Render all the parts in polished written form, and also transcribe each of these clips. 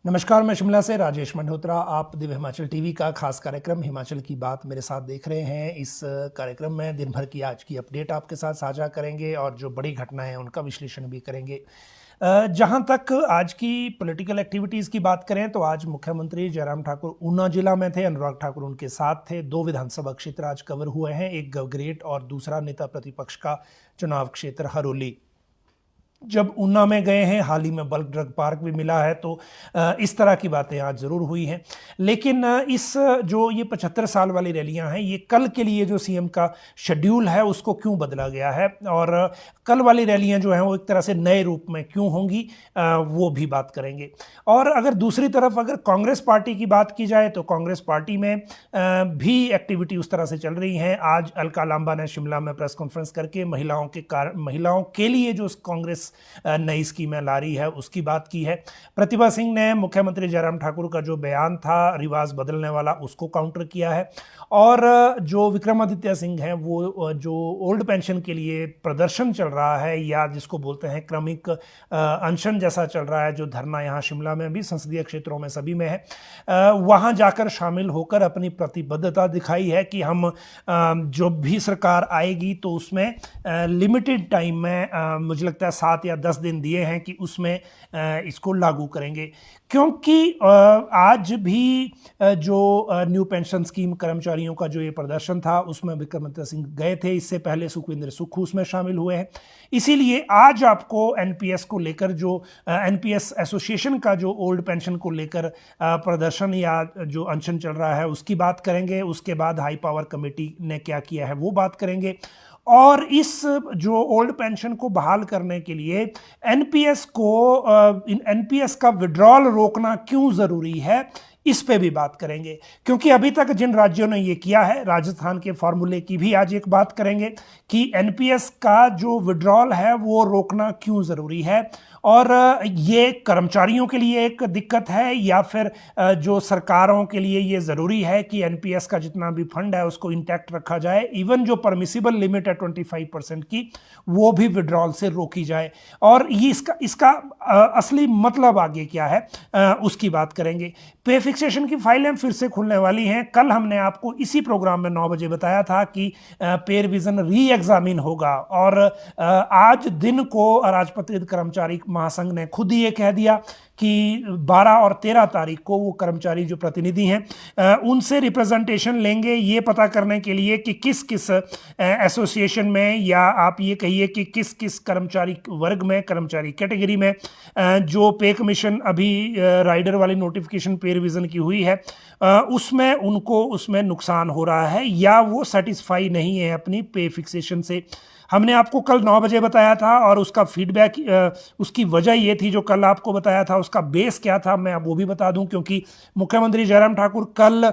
नमस्कार, मैं शिमला से राजेश मल्होत्रा। आप दिव्य हिमाचल टीवी का खास कार्यक्रम हिमाचल की बात मेरे साथ देख रहे हैं। इस कार्यक्रम में दिन भर की आज की अपडेट आपके साथ साझा करेंगे और जो बड़ी घटनाएं हैं उनका विश्लेषण भी करेंगे। जहां तक आज की पॉलिटिकल एक्टिविटीज़ की बात करें तो आज मुख्यमंत्री जयराम ठाकुर ऊना जिला में थे, अनुराग ठाकुर उनके साथ थे। 2 विधानसभा क्षेत्र आज कवर हुए हैं, एक गवग्रेट और दूसरा नेता प्रतिपक्ष का चुनाव क्षेत्र हरोली। जब ऊना में गए हैं, हाल ही में बल्क ड्रग पार्क भी मिला है, तो इस तरह की बातें आज ज़रूर हुई हैं। लेकिन इस जो ये 75 साल वाली रैलियां हैं, ये कल के लिए जो सीएम का शेड्यूल है उसको क्यों बदला गया है और कल वाली रैलियां जो हैं वो एक तरह से नए रूप में क्यों होंगी, वो भी बात करेंगे। और अगर दूसरी तरफ अगर कांग्रेस पार्टी की बात की जाए तो कांग्रेस पार्टी में भी एक्टिविटी उस तरह से चल रही हैं। आज अलका लांबा ने शिमला में प्रेस कॉन्फ्रेंस करके महिलाओं के लिए जो कांग्रेस नई स्कीमें ला रही है उसकी बात की है। प्रतिभा सिंह ने मुख्यमंत्री जयराम ठाकुर का जो बयान था रिवाज बदलने वाला, उसको काउंटर किया है। और जो विक्रमादित्य सिंह हैं, वो जो ओल्ड पेंशन के लिए प्रदर्शन चल रहा है या जिसको बोलते हैं क्रमिक अनशन जैसा चल रहा है, जो धरना यहाँ शिमला में भी, संसदीय क्षेत्रों में सभी में है, वहाँ जाकर शामिल होकर अपनी प्रतिबद्धता दिखाई है कि हम जो भी सरकार आएगी तो उसमें लिमिटेड टाइम में, मुझे लगता है 7 या 10 दिन दिए हैं कि उसमें इसको लागू करेंगे। क्योंकि आज भी जो न्यू पेंशन स्कीम कर्मचारियों का जो ये प्रदर्शन था उसमें विक्रमादित्य सिंह गए थे, इससे पहले सुखविंदर सुक्खू उसमें शामिल हुए हैं। इसीलिए आज आपको एनपीएस को लेकर, जो एनपीएस एसोसिएशन का जो ओल्ड पेंशन को लेकर प्रदर्शन या जो अनशन चल रहा है उसकी बात करेंगे। उसके बाद हाई पावर कमेटी ने क्या किया है वो बात करेंगे। और इस जो ओल्ड पेंशन को बहाल करने के लिए एनपीएस का विड्रॉल रोकना क्यों ज़रूरी है, इस पे भी बात करेंगे। क्योंकि अभी तक जिन राज्यों ने ये किया है, राजस्थान के फॉर्मूले की भी आज एक बात करेंगे कि एनपीएस का जो विड्रॉल है वो रोकना क्यों ज़रूरी है और ये कर्मचारियों के लिए एक दिक्कत है या फिर जो सरकारों के लिए ये ज़रूरी है कि एनपीएस का जितना भी फंड है उसको इंटैक्ट रखा जाए। इवन जो परमिसिबल लिमिट है 25% की, वो भी विड्रॉल से रोकी जाए। और ये इसका असली मतलब आगे क्या है, उसकी बात करेंगे। पे फिक्सेशन की फाइलें फिर से खुलने वाली हैं। कल हमने आपको इसी प्रोग्राम में 9 बजे बताया था कि पे रिवीजन री एग्जामिन होगा और आज दिन को अराजपत्रित कर्मचारी महासंघ ने खुद ही ये कह दिया कि 12 और 13 तारीख को वो कर्मचारी जो प्रतिनिधि हैं उनसे रिप्रेजेंटेशन लेंगे, ये पता करने के लिए कि किस किस एसोसिएशन में, या आप ये कहिए कि किस किस कर्मचारी वर्ग में, कर्मचारी कैटेगरी में जो पे कमीशन अभी राइडर वाली नोटिफिकेशन पे रिवीजन की हुई है उसमें नुकसान हो रहा है या वो सेटिस्फाई नहीं है अपनी पे फिक्सेशन से। हमने आपको कल 9 बजे बताया था और उसका फीडबैक, उसकी वजह ये थी, जो कल आपको बताया था उसका बेस क्या था मैं अब वो भी बता दूं। क्योंकि मुख्यमंत्री जयराम ठाकुर कल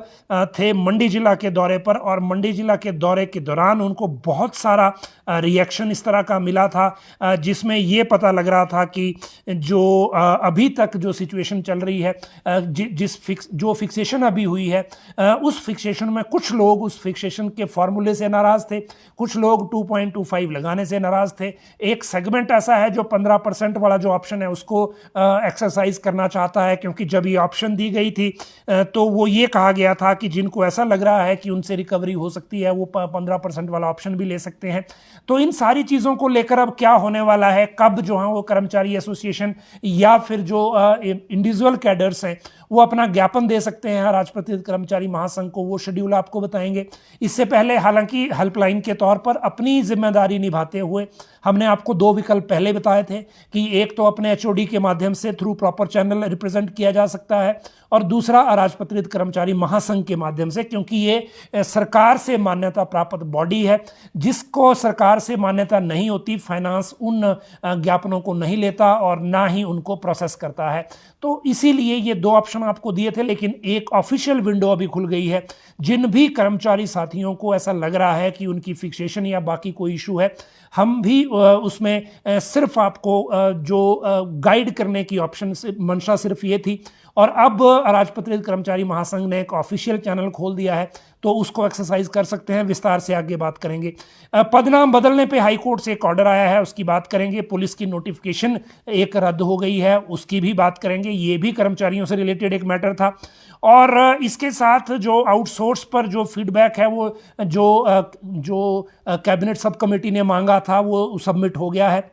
थे मंडी जिला के दौरे पर और मंडी जिला के दौरे के दौरान उनको बहुत सारा रिएक्शन इस तरह का मिला था जिसमें ये पता लग रहा था कि जो अभी तक जो सिचुएशन चल रही है, जो फिक्सेशन अभी हुई है, उस फिक्सेशन में कुछ लोग उस फिक्सेशन के फॉर्मूले से नाराज थे, कुछ लोग 2.25 लगाने से नाराज थे। एक सेगमेंट ऐसा है जो 15% वाला जो ऑप्शन है उसको एक्सरसाइज करना चाहता है, क्योंकि जब ये ऑप्शन दी गई थी तो वो ये कहा गया था कि जिनको ऐसा लग रहा है कि उनसे रिकवरी हो सकती है वो 15% वाला ऑप्शन भी ले सकते हैं। तो इन सारी चीज़ों को लेकर अब क्या होने वाला है, कब जो है वो कर्मचारी एसोसिएशन या फिर जो इंडिविजुअल कैडर्स हैं वो अपना ज्ञापन दे सकते हैं राजपत्रित कर्मचारी महासंघ को, वो शेड्यूल आपको बताएंगे। इससे पहले हालांकि हेल्पलाइन के तौर पर अपनी जिम्मेदारी निभाते हुए हमने आपको 2 विकल्प पहले बताए थे कि एक तो अपने एचओडी के माध्यम से थ्रू प्रॉपर चैनल रिप्रेजेंट किया जा सकता है और दूसरा अराजपत्रित कर्मचारी महासंघ के माध्यम से, क्योंकि ये सरकार से मान्यता प्राप्त बॉडी है। जिसको सरकार से मान्यता नहीं होती, फाइनेंस उन ज्ञापनों को नहीं लेता और ना ही उनको प्रोसेस करता है। तो इसीलिए ये 2 ऑप्शन आपको दिए थे, लेकिन एक ऑफिशियल विंडो अभी खुल गई है। जिन भी कर्मचारी साथियों को ऐसा लग रहा है कि उनकी फिक्सेशन या बाकी कोई इशू है, हम भी उसमें सिर्फ आपको जो गाइड करने की ऑप्शन से मंशा सिर्फ ये थी। और अब अराजपत्रित कर्मचारी महासंघ ने एक ऑफिशियल चैनल खोल दिया है, तो उसको एक्सरसाइज कर सकते हैं। विस्तार से आगे बात करेंगे। पदनाम बदलने पे हाई कोर्ट से एक ऑर्डर आया है, उसकी बात करेंगे। पुलिस की नोटिफिकेशन एक रद्द हो गई है, उसकी भी बात करेंगे। ये भी कर्मचारियों से रिलेटेड एक मैटर था। और इसके साथ जो आउटसोर्स पर जो फीडबैक है, वो जो कैबिनेट सब कमेटी ने मांगा था वो सबमिट हो गया है।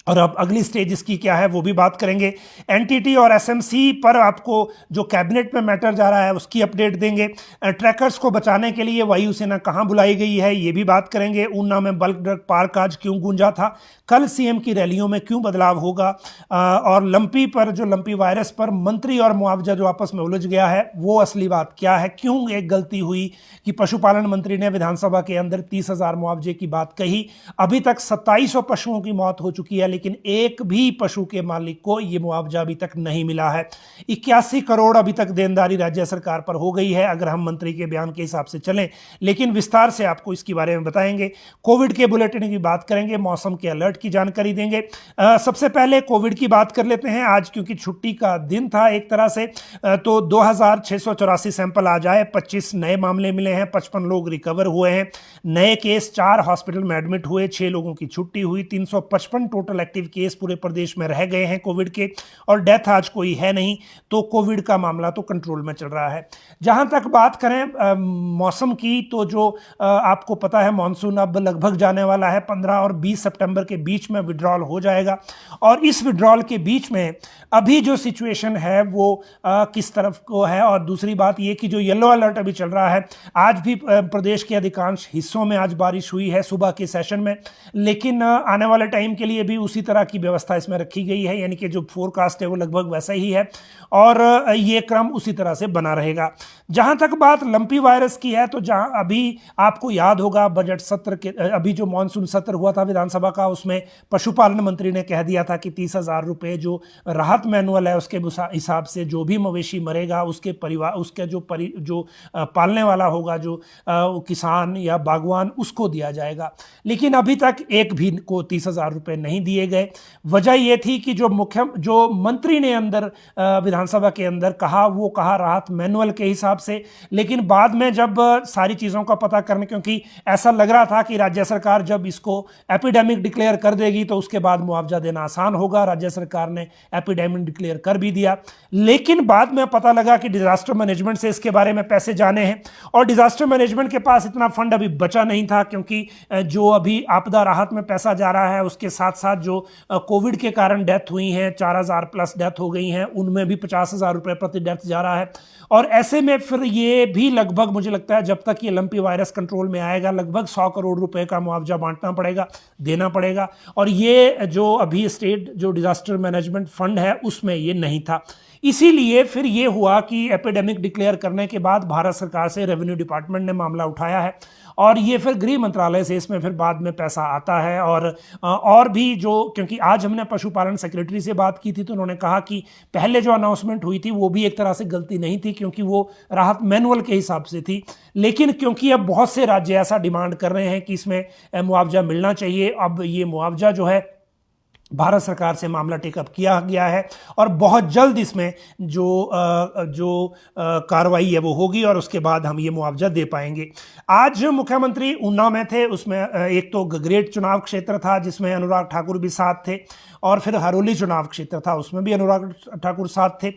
और अब अगली स्टेज इसकी क्या है वो भी बात करेंगे। एनटीटी और एसएमसी पर आपको जो कैबिनेट में मैटर जा रहा है उसकी अपडेट देंगे। ट्रैकर्स को बचाने के लिए वायुसेना कहां बुलाई गई है ये भी बात करेंगे। ऊना में बल्क ड्रग पार्क आज क्यों गूंजा था, कल सीएम की रैलियों में क्यों बदलाव होगा, और लंपी पर जो लंपी वायरस पर मंत्री और मुआवजा जो आपस में उलझ गया है वो असली बात क्या है, क्यों एक गलती हुई कि पशुपालन मंत्री ने विधानसभा के अंदर 30,000 मुआवजे की बात कही। अभी तक 2700 पशुओं की मौत हो चुकी है, लेकिन एक भी पशु के मालिक को यह मुआवजा अभी तक नहीं मिला है। 81 करोड़ अभी तक देनदारी राज्य सरकार पर हो गई है, अगर हम मंत्री के बयान के हिसाब से चलें। लेकिन विस्तार से आपको इसके बारे में बताएंगे। कोविड के बुलेटिन की बात करेंगे, मौसम के अलर्ट की जानकारी देंगे। सबसे पहले कोविड की बात कर लेते हैं आज, क्योंकि छुट्टी का दिन था एक तरह से। तो 2684 सैंपल आ जाए, 25 नए मामले मिले हैं, 55 लोग रिकवर हुए हैं। नए केस 4 हॉस्पिटल में एडमिट हुए, 6 लोगों की छुट्टी हुई। 355 टोटल एक्टिव केस पूरे प्रदेश में रह गए हैं कोविड के, और डेथ आज कोई है नहीं। तो कोविड का मामला तो कंट्रोल में चल रहा है। जहां तक बात करें मौसम की, तो जो आपको पता है मानसून अब लगभग जाने वाला है। 15 और 20 सितंबर के बीच में विड्रॉल हो जाएगा। और इस विड्रॉल के बीच में अभी जो सिचुएशन है वो किस तरफ को है। और दूसरी बात ये कि जो येलो अलर्ट अभी चल रहा है, आज भी प्रदेश के अधिकांश हिस्सों में आज बारिश हुई है सुबह के सेशन में, लेकिन आने वाले टाइम के लिए भी उसी तरह की व्यवस्था इसमें रखी गई है, यानी कि जो फोरकास्ट है वो लगभग वैसा ही है और ये क्रम उसी तरह से बना रहेगा। जहां तक बात लंपी वायरस की है, तो जहां अभी आपको याद होगा बजट सत्र के अभी जो मानसून सत्र हुआ था विधानसभा का, उसमें पशुपालन मंत्री ने कह दिया था कि 30,000 रुपए जो राहत मैनुअल है उसके हिसाब से जो भी मवेशी मरेगा उसके परिवार, उसके जो पालने वाला होगा, जो किसान या बागवान, उसको दिया जाएगा। लेकिन अभी तक एक भी को 30,000 रुपए नहीं दिए गए। वजह यह थी कि जो मंत्री ने अंदर विधानसभा के अंदर कहा, वो कहा राहत मैनुअल के हिसाब से। लेकिन बाद में जब सारी चीज़ों का पता करने, क्योंकि ऐसा लग रहा था कि राज्य सरकार जब इसको एपिडेमिक डिक्लेयर कर देगी तो उसके बाद मुआवजा देना आसान होगा। राज्य सरकार ने एपिडेमिक डिक्लेयर कर भी दिया, लेकिन बाद में पता लगा कि डिजास्टर मैनेजमेंट से इसके बारे में पैसे जाने हैं, और डिजास्टर मैनेजमेंट के पास इतना फंड अभी बचा नहीं था, क्योंकि जो अभी आपदा राहत में पैसा जा रहा है उसके साथ साथ जो कोविड के कारण डेथ हुई हैं, 4,000 प्लस डेथ हो गई हैं, उनमें भी 50,000 रुपए प्रति डेथ जा रहा है। और ऐसे में फिर ये भी लगभग मुझे लगता है जब तक ये लंपी वायरस कंट्रोल में आएगा लगभग 100 करोड़ रुपए का मुआवजा बांटना पड़ेगा, देना पड़ेगा। और ये जो अभी स्टेट जो डिजास्टर मैनेजमेंट फंड है उसमें ये नहीं था। इसीलिए फिर ये हुआ कि एपिडेमिक डिक्लेयर करने के बाद भारत सरकार से रेवेन्यू डिपार्टमेंट ने मामला उठाया है, और ये फिर गृह मंत्रालय से इसमें फिर बाद में पैसा आता है। और भी जो, क्योंकि आज हमने पशुपालन सेक्रेटरी से बात की थी तो उन्होंने कहा कि पहले जो अनाउंसमेंट हुई थी वो भी एक तरह से गलती नहीं थी, क्योंकि वो राहत मैनुअल के हिसाब से थी। लेकिन क्योंकि अब बहुत से राज्य ऐसा डिमांड कर रहे हैं कि इसमें मुआवजा मिलना चाहिए, अब ये मुआवजा जो है भारत सरकार से मामला टेकअप किया गया है, और बहुत जल्द इसमें जो कार्रवाई है वो होगी, और उसके बाद हम ये मुआवजा दे पाएंगे। आज मुख्यमंत्री ऊना में थे, उसमें एक तो गगरेट चुनाव क्षेत्र था जिसमें अनुराग ठाकुर भी साथ थे, और फिर हरोली चुनाव क्षेत्र था उसमें भी अनुराग ठाकुर साथ थे।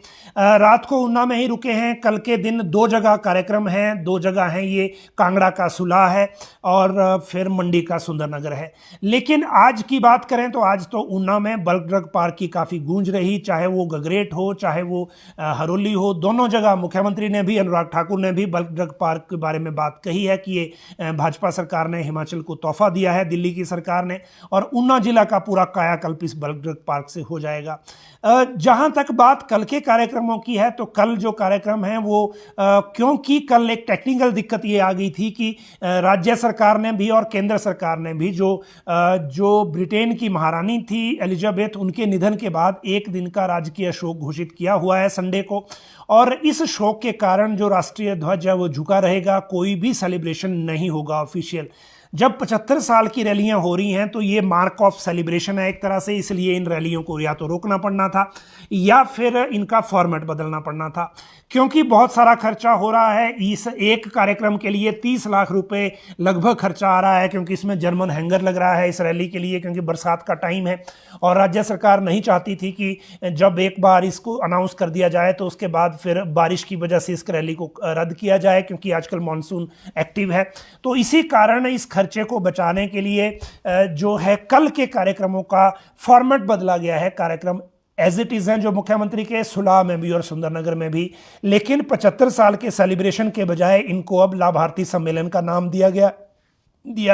रात को ऊना में ही रुके हैं। कल के दिन 2 जगह कार्यक्रम हैं, 2 जगह हैं, ये कांगड़ा का सुलह है और फिर मंडी का सुंदरनगर है। लेकिन आज की बात करें तो आज तो ऊना में बल्क ड्रग पार्क की काफ़ी गूंज रही, चाहे वो गगरेट हो चाहे वो हरोली हो, दोनों जगह मुख्यमंत्री ने भी, अनुराग ठाकुर ने भी बल्क ड्रग पार्क के बारे में बात कही है कि ये भाजपा सरकार ने हिमाचल को तोहफा दिया है, दिल्ली की सरकार ने, और ऊना जिला का पूरा कायाकल्प इस बल्क ड्रग पार्क से हो जाएगा। जहां तक बात कल के कार्यक्रमों की है, तो कल जो कार्यक्रम है वो क्योंकि कल एक टेक्निकल दिक्कत ये आ गई थी कि राज्य सरकार ने भी और केंद्र सरकार ने भी जो ब्रिटेन की महारानी थी एलिजाबेथ, उनके निधन के बाद एक दिन का राजकीय शोक घोषित किया हुआ है संडे को, और इस शोक के कारण जो राष्ट्रीय ध्वज है वो झुका रहेगा, कोई भी सेलिब्रेशन नहीं होगा ऑफिशियल। जब 75 साल की रैलियां हो रही हैं तो ये मार्क ऑफ सेलिब्रेशन है एक तरह से, इसलिए इन रैलियों को या तो रोकना पड़ना था या फिर इनका फॉर्मेट बदलना पड़ना था, क्योंकि बहुत सारा खर्चा हो रहा है। इस एक कार्यक्रम के लिए 30 लाख रुपए लगभग खर्चा आ रहा है, क्योंकि इसमें जर्मन हैंगर लग रहा है इस रैली के लिए, क्योंकि बरसात का टाइम है और राज्य सरकार नहीं चाहती थी कि जब एक बार इसको अनाउंस कर दिया जाए तो उसके बाद फिर बारिश की वजह से इस रैली को रद्द किया जाए, क्योंकि आजकल मानसून एक्टिव है। तो इसी कारण इस खर्चे को बचाने के लिए जो है कल के कार्यक्रमों का फॉर्मेट बदला गया है। कार्यक्रम एज इट इज हैं जो मुख्यमंत्री के सुलह में भी और सुंदरनगर में भी, लेकिन 75 साल के सेलिब्रेशन के बजाय इनको अब लाभार्थी सम्मेलन का नाम दिया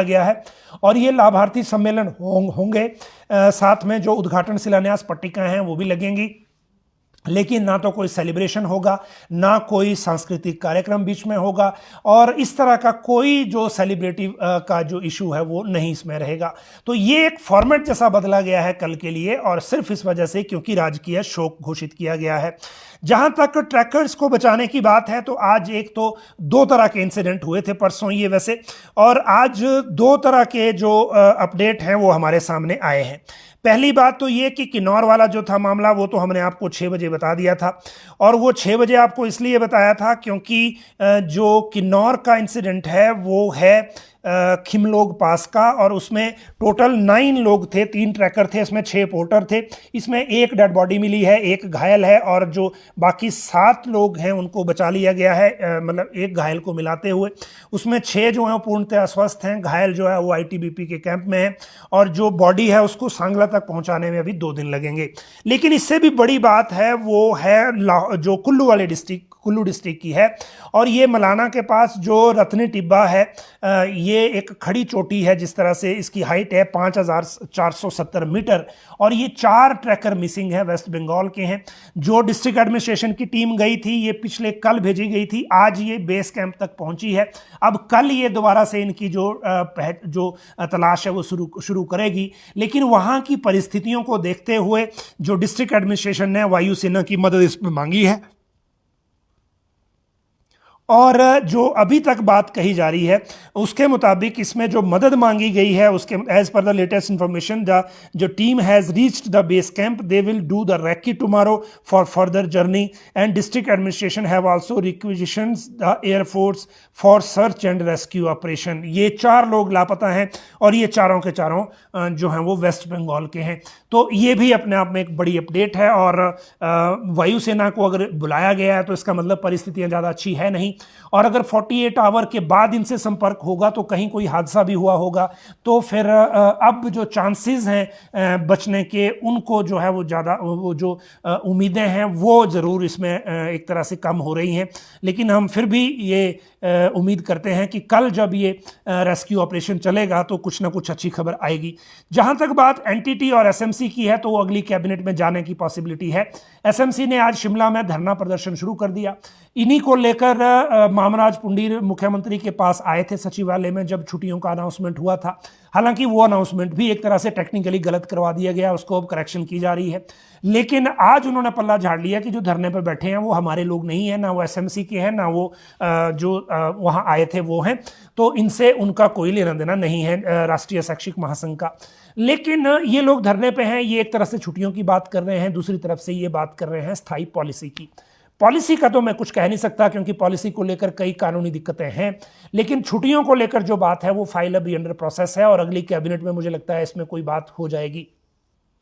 गया है और ये लाभार्थी सम्मेलन होंगे। साथ में जो उद्घाटन शिलान्यास पट्टिकाएं हैं वो भी लगेंगी, लेकिन ना तो कोई सेलिब्रेशन होगा, ना कोई सांस्कृतिक कार्यक्रम बीच में होगा और इस तरह का कोई जो सेलिब्रिटी का जो इशू है वो नहीं इसमें रहेगा। तो ये एक फॉर्मेट जैसा बदला गया है कल के लिए, और सिर्फ इस वजह से क्योंकि राजकीय शोक घोषित किया गया है। जहां तक ट्रैकर्स को बचाने की बात है तो आज एक तो दो तरह के इंसिडेंट हुए थे परसों ये वैसे, और आज दो तरह के जो अपडेट हैं वो हमारे सामने आए हैं। पहली बात तो ये कि किन्नौर वाला जो था मामला वो तो हमने आपको 6 बजे बता दिया था, और वो 6 बजे आपको इसलिए बताया था क्योंकि जो किन्नौर का इंसिडेंट है वो है खिमलोग पास का, और उसमें टोटल 9 लोग थे, 3 ट्रैकर थे, इसमें 6 पोर्टर थे। इसमें एक डेड बॉडी मिली है, एक घायल है, और जो बाकी 7 लोग हैं उनको बचा लिया गया है, मतलब एक घायल को मिलाते हुए। उसमें 6 जो हैं वो पूर्णतः अस्वस्थ हैं, घायल जो है वो आईटीबीपी के कैंप में है, और जो बॉडी है उसको सांगला तक पहुंचाने में अभी 2 दिन लगेंगे। लेकिन इससे भी बड़ी बात है वो है जो कुल्लू डिस्ट्रिक्ट की है, और ये मलाना के पास जो रतनी टिब्बा है, ये एक खड़ी चोटी है, जिस तरह से इसकी हाइट है 5470 मीटर, और ये 4 ट्रैकर मिसिंग है, वेस्ट बंगाल के हैं। जो डिस्ट्रिक्ट एडमिनिस्ट्रेशन की टीम गई थी ये पिछले कल भेजी गई थी, आज ये बेस कैंप तक पहुंची है। अब कल ये दोबारा से इनकी जो तलाश है वो शुरू करेगी, लेकिन वहां की परिस्थितियों को देखते हुए जो डिस्ट्रिक्ट एडमिनिस्ट्रेशन ने वायुसेना की मदद इसमें मांगी है, और जो अभी तक बात कही जा रही है उसके मुताबिक इसमें जो मदद मांगी गई है उसके एज पर द लेटेस्ट इंफॉर्मेशन जो team has reached the base camp, they will do the recce tomorrow for further journey, and district administration have also requisitions the air force for search and rescue operation. ये 4 लोग लापता हैं और ये चारों के चारों जो हैं वो वेस्ट बंगाल के हैं। तो ये भी अपने आप में एक बड़ी अपडेट है, और वायुसेना को अगर बुलाया गया है तो इसका मतलब परिस्थितियां ज़्यादा अच्छी है नहीं, और अगर 48 आवर के बाद इनसे संपर्क होगा तो कहीं कोई हादसा भी हुआ होगा, तो फिर अब जो चांसेस हैं बचने के उनको जो है वो ज़्यादा, वो जो उम्मीदें हैं वो ज़रूर इसमें एक तरह से कम हो रही हैं। लेकिन हम फिर भी ये उम्मीद करते हैं कि कल जब ये रेस्क्यू ऑपरेशन चलेगा तो कुछ ना कुछ अच्छी खबर आएगी। जहां तक बात एनटीटी और एसएमसी की है तो वो अगली कैबिनेट में जाने की पॉसिबिलिटी है। एसएमसी ने आज शिमला में धरना प्रदर्शन शुरू कर दिया। इन्हीं को लेकर मामराज पुंडीर मुख्यमंत्री के पास आए थे सचिवालय में जब छुट्टियों का अनाउंसमेंट हुआ था। हालांकि वो अनाउंसमेंट भी एक तरह से टेक्निकली गलत करवा दिया गया, उसको अब करेक्शन की जा रही है। लेकिन आज उन्होंने पल्ला झाड़ लिया कि जो धरने पर बैठे हैं वो हमारे लोग नहीं है, ना वो एसएमसी के हैं, ना वो जो वहाँ आए थे वो हैं, तो इनसे उनका कोई लेना देना नहीं है राष्ट्रीय शैक्षिक महासंघ का। लेकिन ये लोग धरने पे हैं, ये एक तरह से छुट्टियों की बात कर रहे हैं, दूसरी तरफ से ये बात कर रहे हैं स्थायी पॉलिसी की। पॉलिसी का तो मैं कुछ कह नहीं सकता क्योंकि पॉलिसी को लेकर कई कानूनी दिक्कतें हैं, लेकिन छुट्टियों को लेकर जो बात है वो फाइल अभी अंडर प्रोसेस है और अगली कैबिनेट में मुझे लगता है इसमें कोई बात हो जाएगी।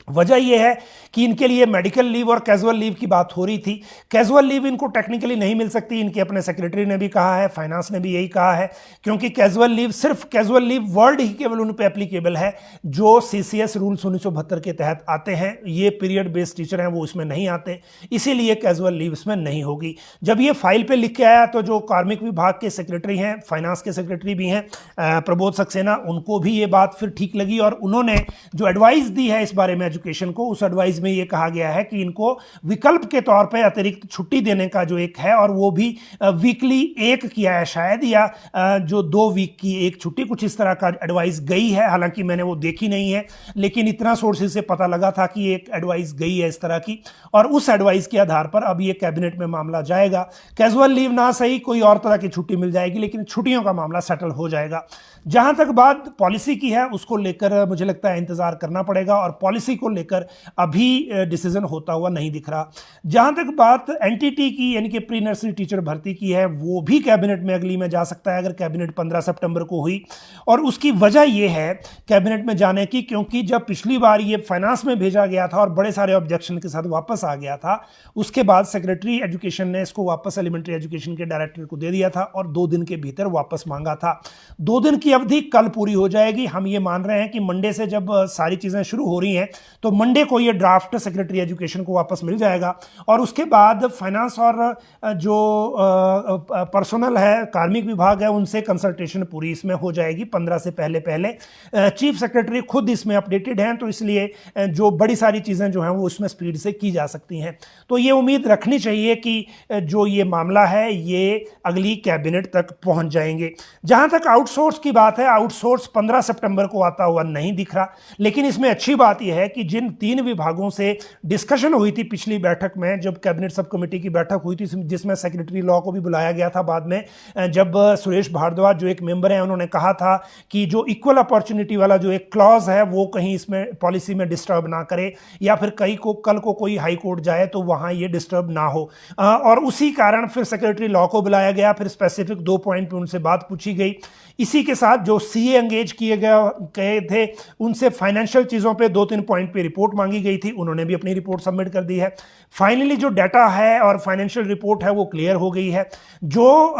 वजह यह है कि इनके लिए मेडिकल लीव और कैजुअल लीव की बात हो रही थी। कैजुअल लीव इनको टेक्निकली नहीं मिल सकती, इनके अपने सेक्रेटरी ने भी कहा है, फाइनेंस ने भी यही कहा है, क्योंकि कैजुअल लीव सिर्फ कैजुअल लीव वर्ड ही केवल उन पे एप्लीकेबल है जो सीसीएस रूल्स 1972 के तहत आते हैं। ये पीरियड बेस्ड टीचर हैं वो इसमें नहीं आते, इसीलिए कैजुअल लीव इसमें नहीं होगी। जब ये फाइल पे लिख के आया तो जो कार्मिक विभाग के सेक्रेटरी हैं, फाइनेंस के सेक्रेटरी भी हैं प्रबोध सक्सेना, उनको भी ये बात फिर ठीक लगी और उन्होंने जो एडवाइस दी है इस बारे में एजुकेशन को, उस एडवाइस में ये कहा गया है कि इनको विकल्प के तौर पे अतिरिक्त छुट्टी देने का जो एक है, और वो भी वीकली एक किया है शायद, या जो 2 वीक की एक छुट्टी, कुछ इस तरह का एडवाइस गई है। हालांकि मैंने वो देखी नहीं है, लेकिन इतना सोर्सेज से पता लगा था कि एक एडवाइस गई है इस तरह की, और उस एडवाइस के आधार पर अब ये कैबिनेट में मामला जाएगा। कैजुअल लीव ना सही, कोई और तरह की छुट्टी मिल जाएगी, लेकिन छुट्टियों का मामला सेटल हो जाएगा। जहां तक बात पॉलिसी की है, उसको लेकर मुझे लगता है इंतजार करना पड़ेगा, और पॉलिसी को लेकर अभी डिसीजन होता हुआ नहीं दिख रहा। जहां तक बात एनटीटी की, यानी कि प्री नर्सरी टीचर भर्ती की है, वो भी कैबिनेट में अगली में जा सकता है अगर कैबिनेट 15 सितंबर को हुई। और उसकी वजह यह है कैबिनेट में जाने की, क्योंकि जब पिछली बार ये फाइनेंस में भेजा गया था और बड़े सारे ऑब्जेक्शन के साथ वापस आ गया था, उसके बाद सेक्रेटरी एजुकेशन ने इसको वापस एलिमेंट्री एजुकेशन के डायरेक्टर को दे दिया था और 2 दिन के भीतर वापस मांगा था। 2 दिन की अवधि कल पूरी हो जाएगी। हम ये मान रहे हैं कि मंडे से जब सारी चीजें शुरू हो रही हैं, तो मंडे को ये ड्राफ्ट सेक्रेटरी एजुकेशन को वापस मिल जाएगा, और उसके बाद फाइनेंस और जो पर्सनल है, कार्मिक विभाग है, उनसे कंसल्टेशन पूरी इसमें हो जाएगी 15 से पहले पहले। चीफ सेक्रेटरी खुद इसमें अपडेटेड हैं, तो इसलिए जो बड़ी सारी चीजें जो हैं वो उसमें स्पीड से की जा सकती हैं। तो ये उम्मीद रखनी चाहिए कि जो ये मामला है ये अगली कैबिनेट तक पहुंच जाएंगे। जहां तक आउटसोर्स की बात है, आउटसोर्स 15 सितंबर को आता हुआ नहीं दिख रहा, लेकिन इसमें अच्छी बात यह है कि जिन 3 विभागों से डिस्कशन हुई थी पिछली बैठक में, जब कैबिनेट सब कमेटी की बैठक हुई थी, जिसमें सेक्रेटरी लॉ को भी बुलाया गया था बाद में, जब सुरेश भारद्वाज जो एक मेंबर हैं उन्होंने कहा था कि जो इक्वल अपॉर्चुनिटी वाला जो एक क्लॉज है वो कहीं इसमें पॉलिसी में डिस्टर्ब ना करे, या फिर कल को कोई हाई कोर्ट जाए तो वहां ये डिस्टर्ब ना हो, और उसी कारण फिर सेक्रेटरी लॉ को बुलाया गया। फिर स्पेसिफिक 2 पॉइंट पे उनसे बात पूछी गई। इसी के साथ जो सीए एंगेज किए गए थे, उनसे फाइनेंशियल चीज़ों पे 2-3 पॉइंट पे रिपोर्ट मांगी गई थी, उन्होंने भी अपनी रिपोर्ट सबमिट कर दी है। फाइनली जो डाटा है और फाइनेंशियल रिपोर्ट है वो क्लियर हो गई है। जो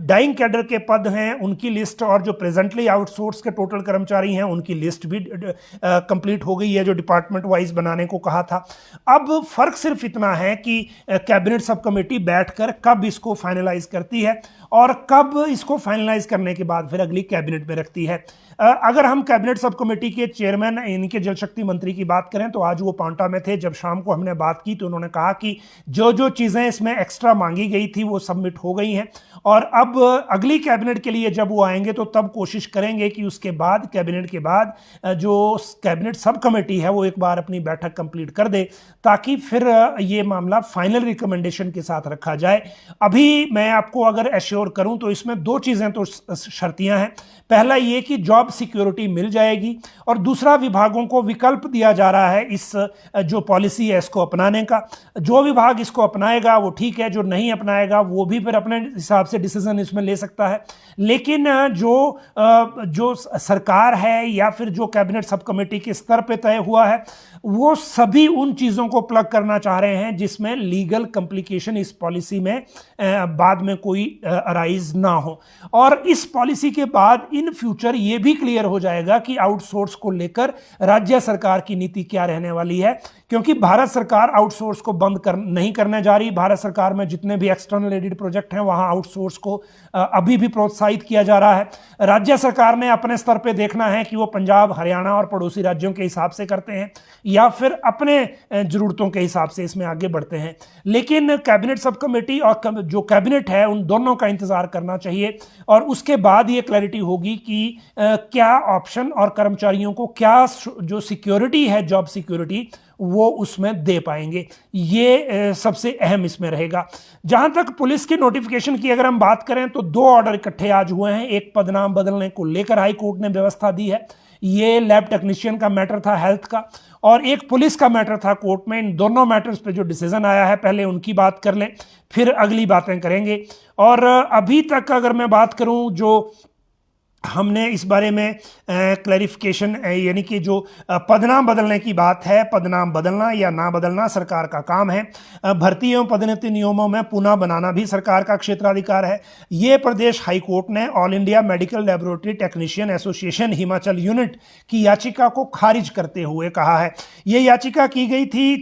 डाइंग कैडर के पद हैं उनकी लिस्ट, और जो प्रेजेंटली आउटसोर्स के टोटल कर्मचारी हैं उनकी लिस्ट भी कंप्लीट हो गई है, जो डिपार्टमेंट वाइज बनाने को कहा था। अब फर्क सिर्फ इतना है कि कैबिनेट सब कमेटी बैठकर कब इसको फाइनलाइज करती है, और कब इसको फाइनलाइज करने के बाद फिर अगली कैबिनेट में रखती है। अगर हम कैबिनेट सब कमेटी के चेयरमैन इनके जल शक्ति मंत्री की बात करें, तो आज वो पांटा में थे। जब शाम को हमने बात की तो उन्होंने कहा कि जो जो चीज़ें इसमें एक्स्ट्रा मांगी गई थी वो सबमिट हो गई हैं, और अब अगली कैबिनेट के लिए जब वो आएंगे तो तब कोशिश करेंगे कि उसके बाद कैबिनेट के बाद जो कैबिनेट सब कमेटी है वो एक बार अपनी बैठक कंप्लीट कर दे, ताकि फिर ये मामला फाइनल रिकमेंडेशन के साथ रखा जाए। अभी मैं आपको अगर एश्योर करूं तो इसमें 2 चीज़ें तो शर्तियां हैं। पहला ये कि जॉब सिक्योरिटी मिल जाएगी, और दूसरा विभागों को विकल्प दिया जा रहा है इस जो पॉलिसी है इसको अपनाने का। जो विभाग इसको अपनाएगा वो ठीक है, जो नहीं अपनाएगा वो भी फिर अपने हिसाब से डिसीजन इसमें ले सकता है। लेकिन जो सरकार है या फिर जो कैबिनेट सब कमेटी के स्तर पे तय हुआ है, वो सभी उन चीज़ों को प्लग करना चाह रहे हैं जिसमें लीगल कॉम्प्लिकेशन इस पॉलिसी में बाद में कोई अराइज ना हो। और इस पॉलिसी के बाद इन फ्यूचर ये भी क्लियर हो जाएगा कि आउटसोर्स को लेकर राज्य सरकार की नीति क्या रहने वाली है, क्योंकि भारत सरकार आउटसोर्स को बंद नहीं करने जा रही। भारत सरकार में जितने भी एक्सटर्नल एडेड प्रोजेक्ट हैं वहां आउटसोर्स को अभी भी प्रोत्साहित किया जा रहा है। राज्य सरकार ने अपने स्तर पे देखना है कि वो पंजाब, हरियाणा और पड़ोसी राज्यों के हिसाब से करते हैं या फिर अपने जरूरतों के हिसाब से इसमें आगे बढ़ते हैं। लेकिन कैबिनेट सब कमेटी और जो कैबिनेट है उन दोनों का इंतजार करना चाहिए, और उसके बाद ये क्लैरिटी होगी कि क्या ऑप्शन और कर्मचारियों को क्या जो सिक्योरिटी है, जॉब सिक्योरिटी, वो उसमें दे पाएंगे। ये सबसे अहम इसमें रहेगा। जहां तक पुलिस की नोटिफिकेशन की अगर हम बात करें तो 2 ऑर्डर इकट्ठे आज हुए हैं। एक पदनाम बदलने को लेकर हाई कोर्ट ने व्यवस्था दी है, ये लैब टेक्नीशियन का मैटर था हेल्थ का, और एक पुलिस का मैटर था कोर्ट में। इन दोनों मैटर्स पे जो डिसीजन आया है पहले उनकी बात कर लें, फिर अगली बातें करेंगे। और अभी तक अगर मैं बात करूं, जो हमने इस बारे में क्लैरिफिकेशन, यानी कि जो पदनाम बदलने की बात है, पदनाम बदलना या ना बदलना सरकार का काम है। भर्ती एवं पदोन्नति नियमों में पुनः बनाना भी सरकार का क्षेत्राधिकार है। ये प्रदेश हाई कोर्ट ने all India medical laboratory technician association Himachal unit की याचिका को खारिज करते हुए कहा है। ये याचिका की गई थी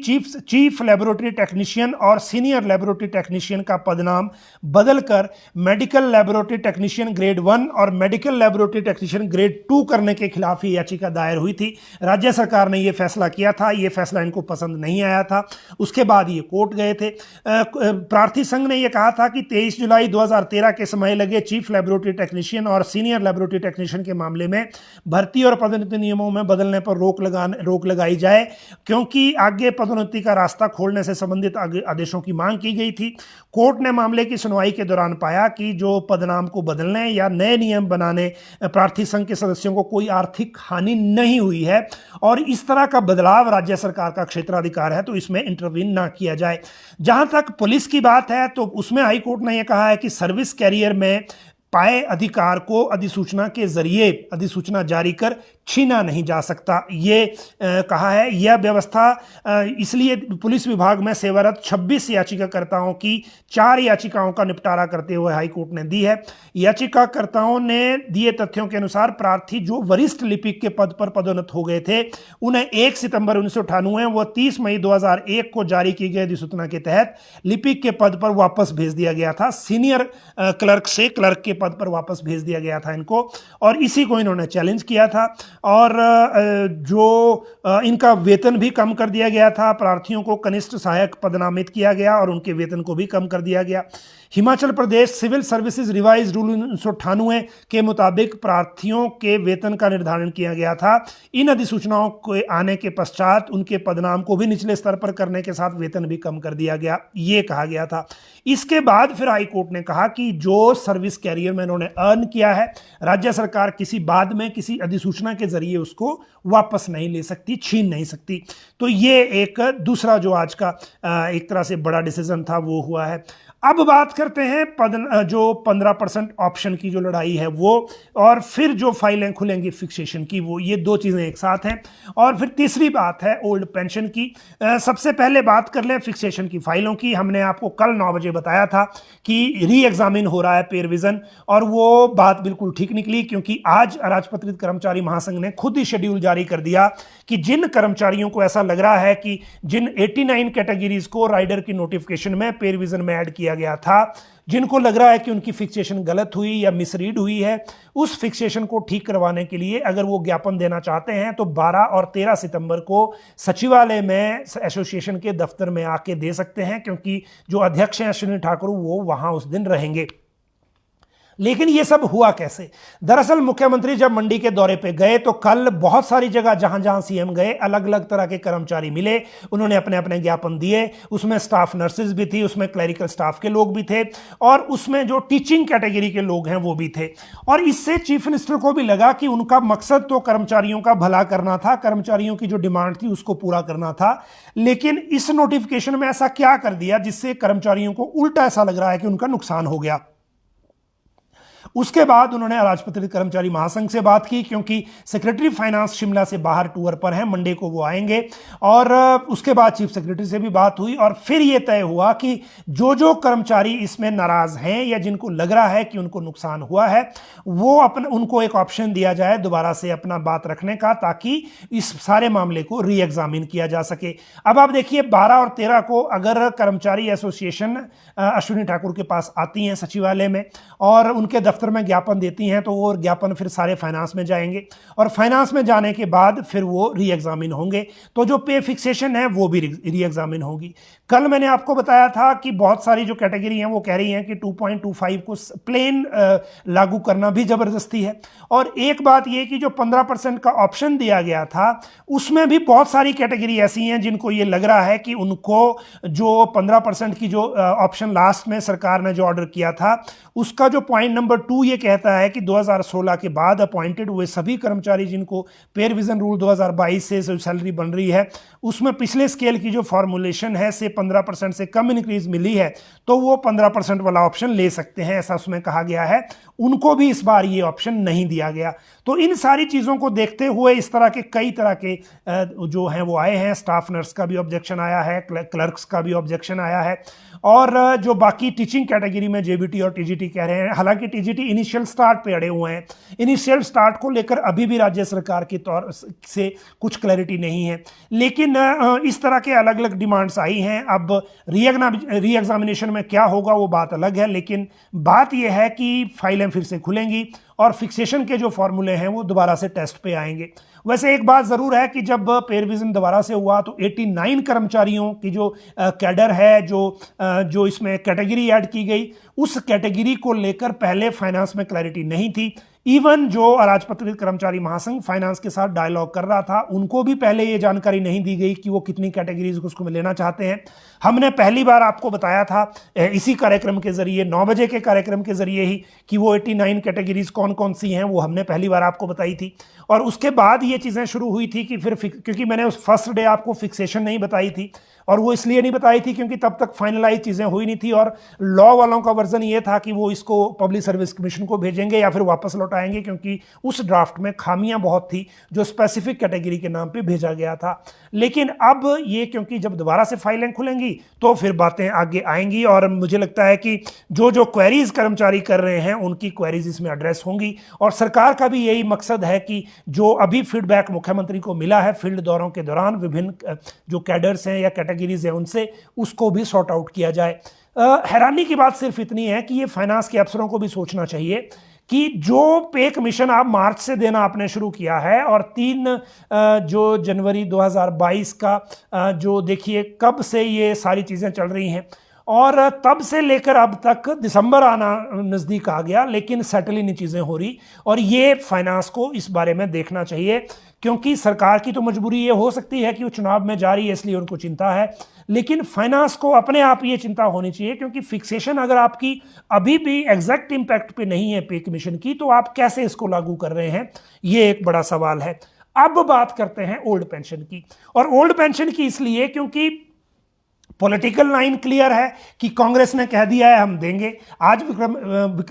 चीफ लेबोरेटरी टेक्नीशियन और सीनियर लेबोरेटरी टेक्नीशियन का पदनाम बदलकर मेडिकल लेबोरेटरी टेक्नीशियन ग्रेड 1 और मेडिकल लेबोरेटरी टेक्नीशियन ग्रेड 2 करने के खिलाफ ये याचिका दायर हुई थी। राज्य सरकार ने ये फैसला किया था, ये फैसला इनको पसंद नहीं आया था। उसके बाद ये कोर्ट गए थे। प्रार्थी संघ ने यह कहा था कि 23 जुलाई 2013 के समय लगे चीफ लेबोरेटरी टेक्नीशियन और सीनियर लेबोरेटरी टेक्नीशियन के मामले में भर्ती और पदोन्नति नियमों में बदलने पर रोक लगाई जाए, क्योंकि आगे पदोन्नति का रास्ता खोलने से संबंधित आदेशों की मांग की गई थी। कोर्ट ने मामले की सुनवाई के दौरान पाया कि जो पदनाम को बदलने या नए नियम बनाने प्रार्थी संघ के सदस्यों को कोई आर्थिक हानि नहीं हुई है और इस तरह का बदलाव राज्य सरकार का क्षेत्राधिकार है, तो इसमें इंटरवीन ना किया जाए। जहां तक पुलिस की बात है तो उसमें हाईकोर्ट ने यह कहा है कि सर्विस कैरियर में पाए अधिकार को अधिसूचना के जरिए अधिसूचना जारी कर छीना नहीं जा सकता, ये कहा है। यह व्यवस्था इसलिए पुलिस विभाग में सेवारत 26 याचिकाकर्ताओं की 4 याचिकाओं का निपटारा करते हुए हाईकोर्ट ने दी है। याचिकाकर्ताओं ने दिए तथ्यों के अनुसार प्रार्थी जो वरिष्ठ लिपिक के पद पर पदोन्नत हो गए थे, उन्हें 1 सितंबर 1998 व 30 मई 2001 को जारी की गई अधिसूचना के तहत लिपिक के पद पर वापस भेज दिया गया था। सीनियर क्लर्क से क्लर्क के पद पर वापस भेज दिया गया था इनको, और इसी को इन्होंने चैलेंज किया था। और जो इनका वेतन भी कम कर दिया गया था, प्रार्थियों को कनिष्ठ सहायक पदनामित किया गया और उनके वेतन को भी कम कर दिया गया। Himachal Pradesh civil services revise rule 1998 के मुताबिक प्रार्थियों के वेतन का निर्धारण किया गया था। इन अधिसूचनाओं के आने के पश्चात उनके पदनाम को भी निचले स्तर पर करने के साथ वेतन भी कम कर दिया गया, ये कहा गया था। इसके बाद फिर हाईकोर्ट ने कहा कि जो सर्विस कैरियर में इन्होंने अर्न किया है, राज्य सरकार किसी बाद में किसी अधिसूचना के जरिए उसको वापस नहीं ले सकती, छीन नहीं सकती। तो ये एक दूसरा जो आज का एक तरह से बड़ा डिसीजन था वो हुआ है। अब बात करते हैं जो 15% ऑप्शन की जो लड़ाई है वो, और फिर जो फाइलें खुलेंगी फिक्सेशन की, वो ये दो चीज़ें एक साथ हैं। और फिर तीसरी बात है ओल्ड पेंशन की। सबसे पहले बात कर लें फिक्सेशन की फाइलों की। हमने आपको कल 9 बजे बताया था कि री एग्जामिन हो रहा है पे रिवीजन, और वो बात बिल्कुल ठीक निकली, क्योंकि आज अराजपत्रित कर्मचारी महासंघ ने खुद ही शेड्यूल जारी कर दिया कि जिन कर्मचारियों को ऐसा लग रहा है कि जिन 89 कैटेगरीज को राइडर की नोटिफिकेशन में पे रिवीजन में ऐड किया गया था, जिनको लग रहा है कि उनकी फिक्सेशन गलत हुई या मिसरीड हुई है, उस फिक्सेशन को ठीक करवाने के लिए अगर वो ज्ञापन देना चाहते हैं तो 12 और 13 सितंबर को सचिवालय में एसोसिएशन के दफ्तर में आके दे सकते हैं, क्योंकि जो अध्यक्ष हैं अश्विनी ठाकुर वो वहां उस दिन रहेंगे। लेकिन ये सब हुआ कैसे? दरअसल मुख्यमंत्री जब मंडी के दौरे पे गए तो कल बहुत सारी जगह जहां जहां सीएम गए अलग अलग तरह के कर्मचारी मिले, उन्होंने अपने अपने ज्ञापन दिए। उसमें स्टाफ नर्सेज भी थी, उसमें क्लरिकल स्टाफ के लोग भी थे, और उसमें जो टीचिंग कैटेगरी के लोग हैं वो भी थे। और इससे चीफ मिनिस्टर को भी लगा कि उनका मकसद तो कर्मचारियों का भला करना था, कर्मचारियों की जो डिमांड थी उसको पूरा करना था। लेकिन इस नोटिफिकेशन में ऐसा क्या कर दिया जिससे कर्मचारियों को उल्टा ऐसा लग रहा है कि उनका नुकसान हो गया। उसके बाद उन्होंने अराजपत्रित कर्मचारी महासंघ से बात की, क्योंकि सेक्रेटरी फाइनेंस शिमला से बाहर टूर पर हैं, मंडे को वो आएंगे। और उसके बाद चीफ सेक्रेटरी से भी बात हुई, और फिर ये तय हुआ कि जो जो कर्मचारी इसमें नाराज हैं या जिनको लग रहा है कि उनको नुकसान हुआ है, वो उनको एक ऑप्शन दिया जाए दोबारा से अपना बात रखने का, ताकि इस सारे मामले को री एग्जामिन किया जा सके। अब आप देखिए 12 और 13 को अगर कर्मचारी एसोसिएशन अश्विनी ठाकुर के पास आती हैं सचिवालय में और उनके दफ्तर में ज्ञापन देती हैं, तो वो ज्ञापन फिर सारे फाइनेंस में जाएंगे, और फाइनेंस में जाने के बाद फिर वो री एग्जामिन होंगे। तो जो पे फिक्सेशन है वो भी री एग्जामिन होगी। कल मैंने आपको बताया था कि बहुत सारी जो कैटेगरी हैं वो कह रही हैं कि 2.25 को प्लेन लागू करना भी जबरदस्ती है। और एक बात ये कि जो 15% का ऑप्शन दिया गया था उसमें भी बहुत सारी कैटेगरी ऐसी हैं जिनको ये लग रहा है कि उनको जो 15% की जो ऑप्शन लास्ट में सरकार ने जो ऑर्डर किया था उसका जो पॉइंट नंबर 2 ये कहता है कि 2016 के बाद अपॉइंटेड हुए सभी कर्मचारी जिनको पे रिवीजन रूल 2022 से जो सैलरी बन रही है उसमें पिछले स्केल की जो फॉर्मुलेशन है से 15% से कम इंक्रीज मिली है, तो वो 15% वाला ऑप्शन ले सकते हैं, ऐसा उसमें कहा गया है। उनको भी इस बार ये ऑप्शन नहीं दिया गया। तो इन सारी चीज़ों को देखते हुए इस तरह के कई तरह के जो हैं वो आए हैं। स्टाफ नर्स का भी ऑब्जेक्शन आया है, क्लर्क्स का भी ऑब्जेक्शन आया है, और जो बाकी टीचिंग कैटेगरी में जेबीटी और टीजीटी कह रहे हैं। हालांकि टीजीटी इनिशियल स्टार्ट पे अड़े हुए हैं, इनिशियल स्टार्ट को लेकर अभी भी राज्य सरकार की तौर से कुछ क्लैरिटी नहीं है। लेकिन इस तरह के अलग अलग डिमांड्स आई हैं। अब री एग्जामिनेशन में क्या होगा वो बात अलग है, लेकिन बात यह है कि फाइलें फिर से खुलेंगी और फिक्सेशन के जो फॉर्मूले हैं वो दोबारा से टेस्ट पे आएंगे। वैसे एक बात ज़रूर है कि जब पे रिवीजन दोबारा से हुआ तो 89 कर्मचारियों की जो कैडर है, जो इसमें कैटेगरी ऐड की गई, उस कैटेगरी को लेकर पहले फाइनेंस में क्लैरिटी नहीं थी। इवन जो अराजपत्रित कर्मचारी महासंघ फाइनेंस के साथ डायलॉग कर रहा था, उनको भी पहले ये जानकारी नहीं दी गई कि वो कितनी कैटेगरीज उसको लेना चाहते हैं। हमने पहली बार आपको बताया था इसी कार्यक्रम के जरिए, 9 बजे के कार्यक्रम के जरिए ही, कि वो 89 कैटेगरीज कौन कौन सी हैं वो हमने पहली बार आपको बताई थी। और उसके बाद ये चीज़ें शुरू हुई थी कि फिर क्योंकि मैंने उस फर्स्ट डे आपको फिक्सेशन नहीं बताई थी, और वो इसलिए नहीं बताई थी क्योंकि तब तक फाइनलाइज चीज़ें हुई नहीं थी, और लॉ वालों का वर्जन ये था कि वो इसको पब्लिक सर्विस कमीशन को भेजेंगे या फिर वापस लौटाएंगे, क्योंकि उस ड्राफ्ट में खामियां बहुत थी जो स्पेसिफिक कैटेगरी के नाम पे भेजा गया था। लेकिन अब ये, क्योंकि जब दोबारा से फाइलें खुलेंगी तो फिर बातें आगे आएंगी, और मुझे लगता है कि जो क्वेरीज कर्मचारी कर रहे हैं उनकी क्वेरीज इसमें एड्रेस होंगी। और सरकार का भी यही मकसद है कि जो अभी फीडबैक मुख्यमंत्री को मिला है फील्ड दौरों के दौरान विभिन्न जो कैडर्स हैं या कैटेगरीज हैं उनसे, उसको भी सॉर्ट आउट किया जाए। हैरानी की बात सिर्फ इतनी है कि ये फाइनेंस के अफसरों को भी सोचना चाहिए कि जो पे कमीशन आप मार्च से देना आपने शुरू किया है, और 3 जो जनवरी 2022 का जो देखिए कब से ये सारी चीज़ें चल रही हैं, और तब से लेकर अब तक दिसंबर आना नज़दीक आ गया, लेकिन सेटल ही नहीं चीज़ें हो रही। और ये फाइनेंस को इस बारे में देखना चाहिए, क्योंकि सरकार की तो मजबूरी ये हो सकती है कि वो चुनाव में जा रही है इसलिए उनको चिंता है, लेकिन फाइनेंस को अपने आप ये चिंता होनी चाहिए, क्योंकि फिक्सेशन अगर आपकी अभी भी एग्जैक्ट इम्पैक्ट पे नहीं है पे कमीशन की, तो आप कैसे इसको लागू कर रहे हैं, ये एक बड़ा सवाल है। अब बात करते हैं ओल्ड पेंशन की, और ओल्ड पेंशन की इसलिए क्योंकि पॉलिटिकल लाइन क्लियर है कि कांग्रेस ने कह दिया है हम देंगे। आज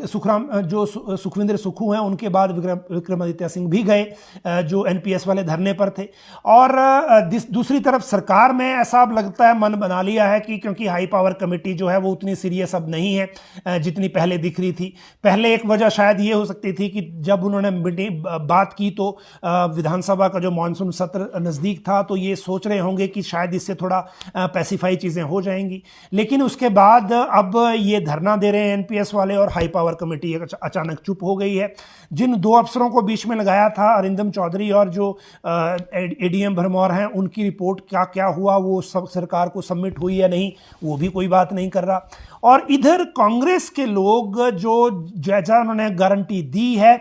सुखविंदर सुक्खू हैं, उनके बाद विक्रमादित्य सिंह भी गए जो एनपीएस वाले धरने पर थे। और दूसरी तरफ सरकार में ऐसा अब लगता है मन बना लिया है कि क्योंकि हाई पावर कमेटी जो है वो उतनी सीरियस अब नहीं है जितनी पहले दिख रही थी। पहले एक वजह शायद ये हो सकती थी कि जब उन्होंने बात की तो विधानसभा का जो मानसून सत्र नज़दीक था, तो ये सोच रहे होंगे कि शायद इससे थोड़ा पैसिफाई चीज़ें हो जाएंगी। लेकिन उसके बाद अब ये धरना दे रहे हैं एनपीएस वाले, और हाई पावर कमेटी अचानक चुप हो गई है। जिन 2 अफसरों को बीच में लगाया था, अरिंदम चौधरी और जो एडीएम भरमौर हैं, उनकी रिपोर्ट क्या हुआ, वो सब सरकार को सबमिट हुई या नहीं, वो भी कोई बात नहीं कर रहा। और इधर कांग्रेस के लोग जो जैसा उन्होंने गारंटी दी है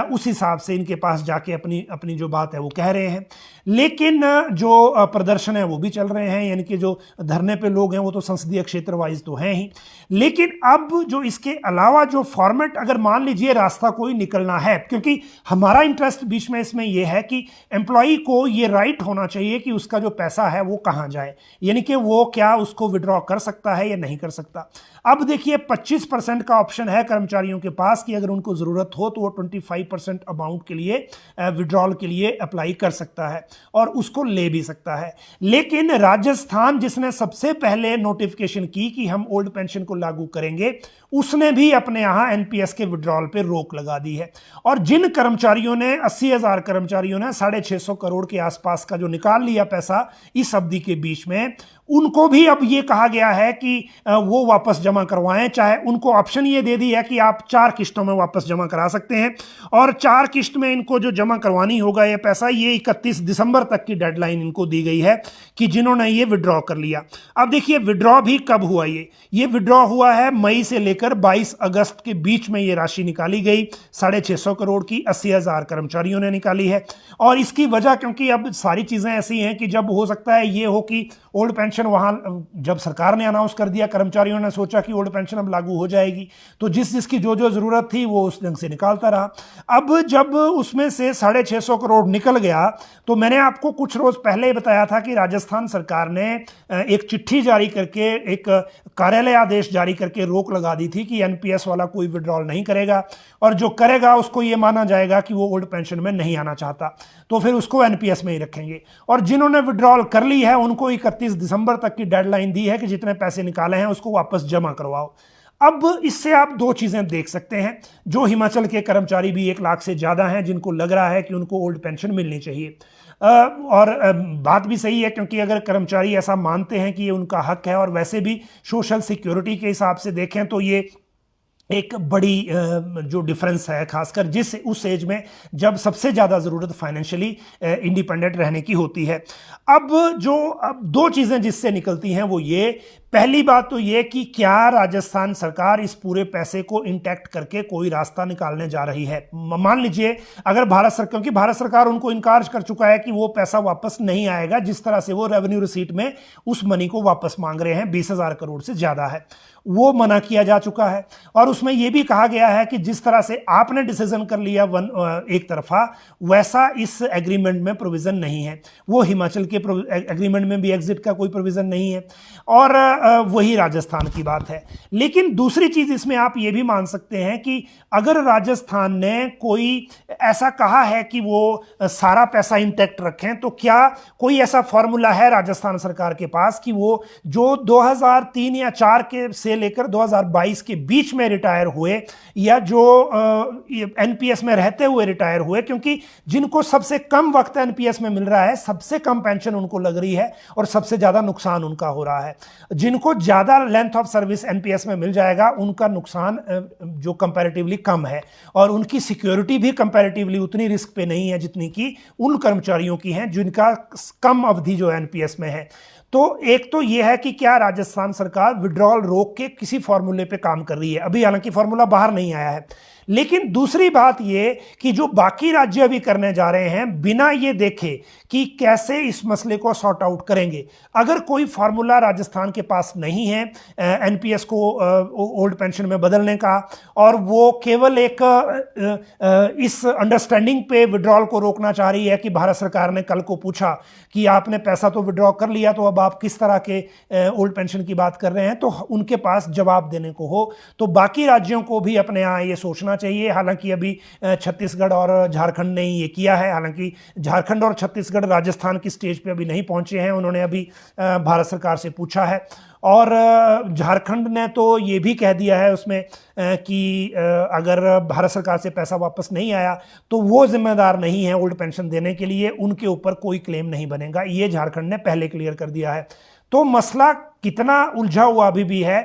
उस हिसाब से इनके पास जाके अपनी जो बात है वो कह रहे हैं। लेकिन जो प्रदर्शन है वो भी चल रहे हैं, यानी कि जो धरने पे लोग हैं वो तो संसदीय क्षेत्र वाइज तो हैं ही। लेकिन अब जो इसके अलावा जो फॉर्मेट, अगर मान लीजिए रास्ता कोई निकलना है, क्योंकि हमारा इंटरेस्ट बीच में इसमें यह है कि एम्प्लॉई को ये राइट होना चाहिए कि उसका जो पैसा है वो कहाँ जाए, यानी कि वो क्या उसको विड्रॉ कर सकता है या नहीं कर सकता। अब देखिए 25% का ऑप्शन है कर्मचारियों के पास कि अगर उनको ज़रूरत हो तो वो 25% अमाउंट के लिए विड्रॉल के लिए अप्लाई कर सकता है और उसको ले भी सकता है। लेकिन राजस्थान, जिसने सबसे पहले नोटिफिकेशन की कि हम ओल्ड पेंशन को लागू करेंगे, उसने भी अपने यहाँ एनपीएस के विड्रॉल पे रोक लगा दी है। और जिन कर्मचारियों ने 80,000 कर्मचारियों ने 650 करोड़ के आसपास का जो निकाल लिया पैसा इस अवधि के बीच में, उनको भी अब ये कहा गया है कि वो वापस जमा करवाएं। चाहे उनको ऑप्शन ये दे दी है कि आप 4 किस्तों में वापस जमा करा सकते हैं, और 4 किस्त में इनको जो जमा करवानी होगा ये पैसा, ये 31 दिसंबर तक की डेडलाइन इनको दी गई है कि जिन्होंने ये विड्रॉ कर लिया। अब देखिए विड्रॉ भी कब हुआ, ये विड्रॉ हुआ है मई से लेकर 22 अगस्त के बीच में ये राशि निकाली गई 650 करोड़ की, 80,000 कर्मचारियों ने निकाली है। और इसकी वजह, क्योंकि अब सारी चीज़ें ऐसी हैं कि जब हो सकता है ये हो कि ओल्ड पेंशन वहां, जब सरकार ने अनाउंस कर दिया, कर्मचारियों ने सोचा कि ओल्ड पेंशन अब लागू हो जाएगी, तो जिसकी जो जरूरत थी वो उस ढंग से निकालता रहा। अब जब उसमें से 650 करोड़ निकल गया, तो मैंने आपको कुछ रोज पहले ही बताया था कि राजस्थान सरकार ने एक चिट्ठी जारी करके, एक कार्यालय आदेश जारी करके रोक लगा दी थी कि एनपीएस वाला कोई विड्रॉल नहीं करेगा, और जो करेगा उसको ये माना जाएगा कि वो ओल्ड पेंशन में नहीं आना चाहता, तो फिर उसको एनपीएस में ही रखेंगे। और जिन्होंने विड्रॉल कर ली है उनको 31 दिसंबर तक की डेडलाइन दी है कि जितने पैसे निकाले हैं उसको वापस जमा करवाओ। अब इससे आप 2 चीजें देख सकते हैं। जो हिमाचल के कर्मचारी भी 1 लाख से ज्यादा हैं जिनको लग रहा है कि उनको ओल्ड पेंशन मिलनी चाहिए, और बात भी सही है, क्योंकि अगर कर्मचारी ऐसा मानते हैं कि ये उनका हक है, और वैसे भी सोशल सिक्योरिटी के हिसाब से देखें तो ये एक बड़ी जो डिफरेंस है, खासकर जिस उस एज में जब सबसे ज़्यादा ज़रूरत फाइनेंशियली इंडिपेंडेंट रहने की होती है। अब दो चीज़ें जिससे निकलती हैं वो ये, पहली बात तो ये कि क्या राजस्थान सरकार इस पूरे पैसे को इंटैक्ट करके कोई रास्ता निकालने जा रही है। मान लीजिए अगर भारत सरकार, क्योंकि भारत सरकार उनको इनकार कर चुका है कि वो पैसा वापस नहीं आएगा, जिस तरह से वो रेवेन्यू रिसीट में उस मनी को वापस मांग रहे हैं, 20,000 करोड़ से ज़्यादा है, वो मना किया जा चुका है। और उसमें यह भी कहा गया है कि जिस तरह से आपने डिसीजन कर लिया एक तरफा, वैसा इस एग्रीमेंट में प्रोविजन नहीं है। वो हिमाचल के एग्रीमेंट में भी एग्जिट का कोई प्रोविजन नहीं है, और वही राजस्थान की बात है। लेकिन दूसरी चीज इसमें आप ये भी मान सकते हैं कि अगर राजस्थान ने कोई ऐसा कहा है कि वो सारा पैसा इंटैक्ट रखें, तो क्या कोई ऐसा फॉर्मूला है राजस्थान सरकार के पास कि वो जो 2003 या 4 के से लेकर 2022 के बीच में रिटायर हुए, या जो एनपीएस में रहते हुए रिटायर हुए, क्योंकि जिनको सबसे कम वक्त एनपीएस में मिल रहा है, सबसे कम पेंशन उनको लग रही है और सबसे ज्यादा नुकसान उनका हो रहा है। जिनको ज्यादा लेंथ ऑफ सर्विस एनपीएस में मिल जाएगा, उनका नुकसान जो कंपैरेटिवली कम है, और उनकी सिक्योरिटी भी कंपैरेटिवली उतनी रिस्क पे नहीं है जितनी कि उन कर्मचारियों की है जिनका कम अवधि जो एनपीएस में है। तो एक तो यह है कि क्या राजस्थान सरकार विड्रॉल रोक के किसी फॉर्मूले पे काम कर रही है। अभी हालांकि फॉर्मूला बाहर नहीं आया है, लेकिन दूसरी बात यह कि जो बाकी राज्य अभी करने जा रहे हैं, बिना ये देखे कि कैसे इस मसले को सॉर्ट आउट करेंगे, अगर कोई फार्मूला राजस्थान के पास नहीं है एनपीएस को ओल्ड पेंशन में बदलने का, और वो केवल एक इस अंडरस्टैंडिंग पे विड्रॉल को रोकना चाह रही है कि भारत सरकार ने कल को पूछा कि आपने पैसा तो विड्रॉ कर लिया, तो अब आप किस तरह के ओल्ड पेंशन की बात कर रहे हैं, तो उनके पास जवाब देने को हो, तो बाकी राज्यों को भी अपने यहाँ ये सोचना चाहिए। हालांकि अभी छत्तीसगढ़ और झारखंड ने ये किया है, हालांकि झारखंड और छत्तीसगढ़ राजस्थान की स्टेज पे अभी नहीं पहुंचे हैं, उन्होंने अभी भारत सरकार से पूछा है। और झारखंड ने तो ये भी कह दिया है उसमें कि अगर भारत सरकार से पैसा वापस नहीं आया तो वो जिम्मेदार नहीं है ओल्ड पेंशन देने के लिए, उनके ऊपर कोई क्लेम नहीं बनेगा, ये झारखंड ने पहले क्लियर कर दिया है। तो मसला कितना उलझा हुआ अभी भी है।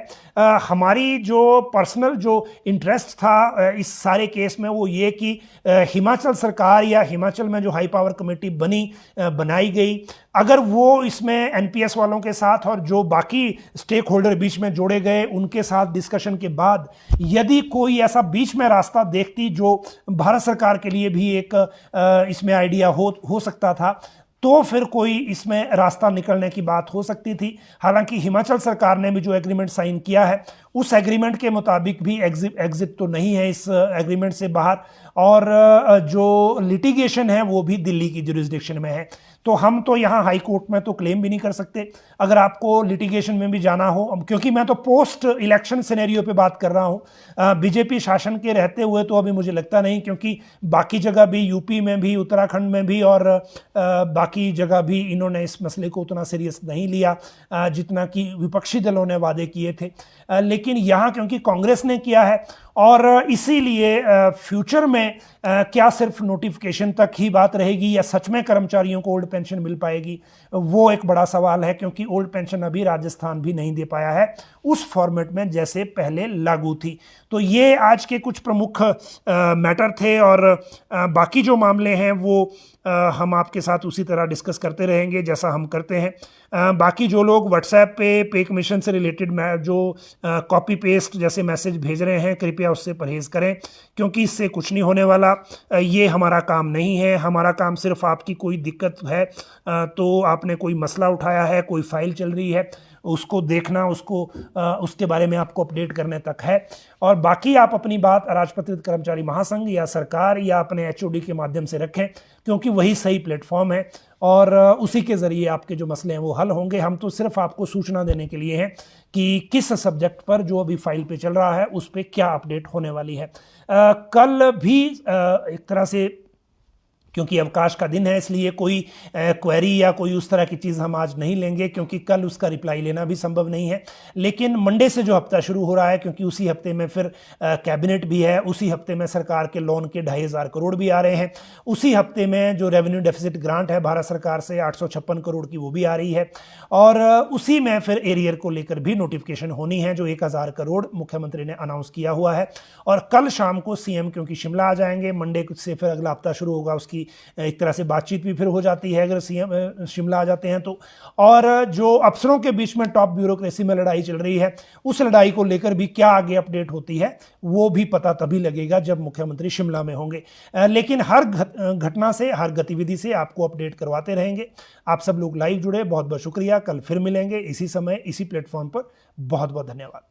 हमारी जो पर्सनल जो इंटरेस्ट था इस सारे केस में वो ये कि हिमाचल सरकार या हिमाचल में जो हाई पावर कमेटी बनाई गई, अगर वो इसमें एनपीएस वालों के साथ और जो बाकी स्टेक होल्डर बीच में जोड़े गए उनके साथ डिस्कशन के बाद यदि कोई ऐसा बीच में रास्ता देखती जो भारत सरकार के लिए भी एक इसमें आइडिया हो सकता था, तो फिर कोई इसमें रास्ता निकलने की बात हो सकती थी। हालांकि हिमाचल सरकार ने भी जो एग्रीमेंट साइन किया है उस एग्रीमेंट के मुताबिक भी एग्जिट तो नहीं है इस एग्रीमेंट से बाहर, और जो लिटिगेशन है वो भी दिल्ली की जुरिस्डिक्शन में है। तो हम तो यहाँ हाई कोर्ट में तो क्लेम भी नहीं कर सकते। अगर आपको लिटिगेशन में भी जाना हो, क्योंकि मैं तो पोस्ट इलेक्शन सिनेरियो पे बात कर रहा हूँ, बीजेपी शासन के रहते हुए तो अभी मुझे लगता नहीं, क्योंकि बाकी जगह भी यूपी में भी, उत्तराखंड में भी और बाकी जगह भी इन्होंने इस मसले को उतना सीरियस नहीं लिया जितना कि विपक्षी दलों ने वादे किए थे। लेकिन यहाँ क्योंकि कांग्रेस ने किया है, और इसीलिए फ्यूचर में क्या सिर्फ नोटिफिकेशन तक ही बात रहेगी या सच में कर्मचारियों को ओल्ड पेंशन मिल पाएगी, वो एक बड़ा सवाल है, क्योंकि ओल्ड पेंशन अभी राजस्थान भी नहीं दे पाया है उस फॉर्मेट में जैसे पहले लागू थी। तो ये आज के कुछ प्रमुख मैटर थे, और बाकी जो मामले हैं वो हम आपके साथ उसी तरह डिस्कस करते रहेंगे जैसा हम करते हैं। बाकी जो लोग व्हाट्सएप पे कमीशन से रिलेटेड जो कॉपी पेस्ट जैसे मैसेज भेज रहे हैं, कृपया उससे परहेज़ करें, क्योंकि इससे कुछ नहीं होने वाला। ये हमारा काम नहीं है। हमारा काम सिर्फ आपकी कोई दिक्कत है तो आपने कोई मसला उठाया है, कोई फाइल चल रही है, उसको देखना, उसके बारे में आपको अपडेट करने तक है। और बाकी आप अपनी बात अराजपत्रित कर्मचारी महासंघ या सरकार या अपने एचओडी के माध्यम से रखें, क्योंकि वही सही प्लेटफॉर्म है और उसी के ज़रिए आपके जो मसले हैं वो हल होंगे। हम तो सिर्फ आपको सूचना देने के लिए हैं कि किस सब्जेक्ट पर जो अभी फाइल पे चल रहा है उस पर क्या अपडेट होने वाली है। कल भी एक तरह से क्योंकि अवकाश का दिन है, इसलिए कोई क्वेरी या कोई उस तरह की चीज़ हम आज नहीं लेंगे, क्योंकि कल उसका रिप्लाई लेना भी संभव नहीं है। लेकिन मंडे से जो हफ्ता शुरू हो रहा है, क्योंकि उसी हफ्ते में फिर कैबिनेट भी है, उसी हफ्ते में सरकार के लोन के 2,500 करोड़ भी आ रहे हैं, उसी हफ्ते में जो रेवेन्यू डेफिसिट ग्रांट है भारत सरकार से 856 करोड़ की वो भी आ रही है, और उसी में फिर एरियर को लेकर भी नोटिफिकेशन होनी है जो 1,000 करोड़ मुख्यमंत्री ने अनाउंस किया हुआ है। और कल शाम को सीएम क्योंकि शिमला आ जाएंगे, मंडे से फिर अगला हफ्ता शुरू होगा, उसकी एक तरह से बातचीत भी फिर हो जाती है अगर सीएम शिमला आ जाते हैं तो। और जो अफसरों के बीच में टॉप ब्यूरोक्रेसी में लड़ाई चल रही है, उस लड़ाई को लेकर भी क्या आगे अपडेट होती है वो भी पता तभी लगेगा जब मुख्यमंत्री शिमला में होंगे। लेकिन हर घटना से, हर गतिविधि से आपको अपडेट करवाते रहेंगे। आप सब लोग लाइव जुड़े, बहुत बहुत शुक्रिया। कल फिर मिलेंगे इसी समय, इसी प्लेटफॉर्म पर। बहुत बहुत धन्यवाद।